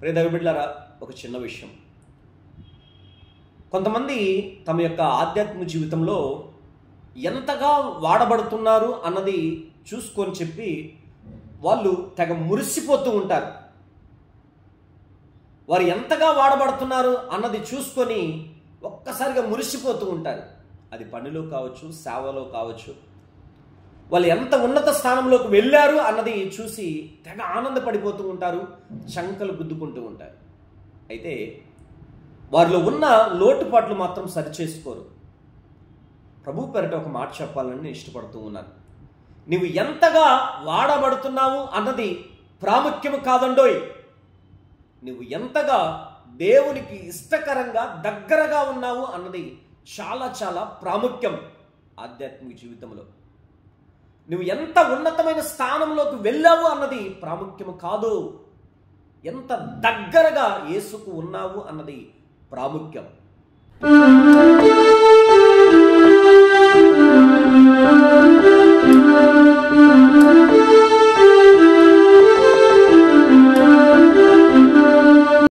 ప్రియ దైవ బిడ్డలారా, ఒక చిన్న విషయం. కొంతమంది తమ యొక్క ఆధ్యాత్మిక జీవితంలో ఎంతగా వాడబడుతున్నారు అన్నది చూసుకొని చెప్పి వాళ్ళు తెగ మురిసిపోతూ ఉంటారు. వారు ఎంతగా వాడబడుతున్నారు అన్నది చూసుకొని ఒక్కసారిగా మురిసిపోతూ ఉంటారు. అది పనిలో కావచ్చు, సేవలో కావచ్చు. వాళ్ళు ఎంత ఉన్నత స్థానంలోకి వెళ్ళారు అన్నది చూసి తెగ ఆనందపడిపోతూ ఉంటారు, చంకలు గుద్దుకుంటూ ఉంటారు. అయితే వారిలో ఉన్న లోటుపాట్లు మాత్రం సరిచేసుకోరు. ప్రభు పేరిట ఒక మాట చెప్పాలని నేను ఇష్టపడుతూ ఉన్నాను. నువ్వు ఎంతగా వాడబడుతున్నావు అన్నది ప్రాముఖ్యము కాదండోయ్. నువ్వు ఎంతగా దేవునికి ఇష్టకరంగా దగ్గరగా ఉన్నావు అన్నది చాలా చాలా ప్రాముఖ్యం ఆధ్యాత్మిక జీవితంలో. నువ్వు ఎంత ఉన్నతమైన స్థానంలోకి వెళ్ళావు అన్నది ప్రాముఖ్యము కాదు. ఎంత దగ్గరగా యేసుకు ఉన్నావు అన్నది ప్రాముఖ్యం.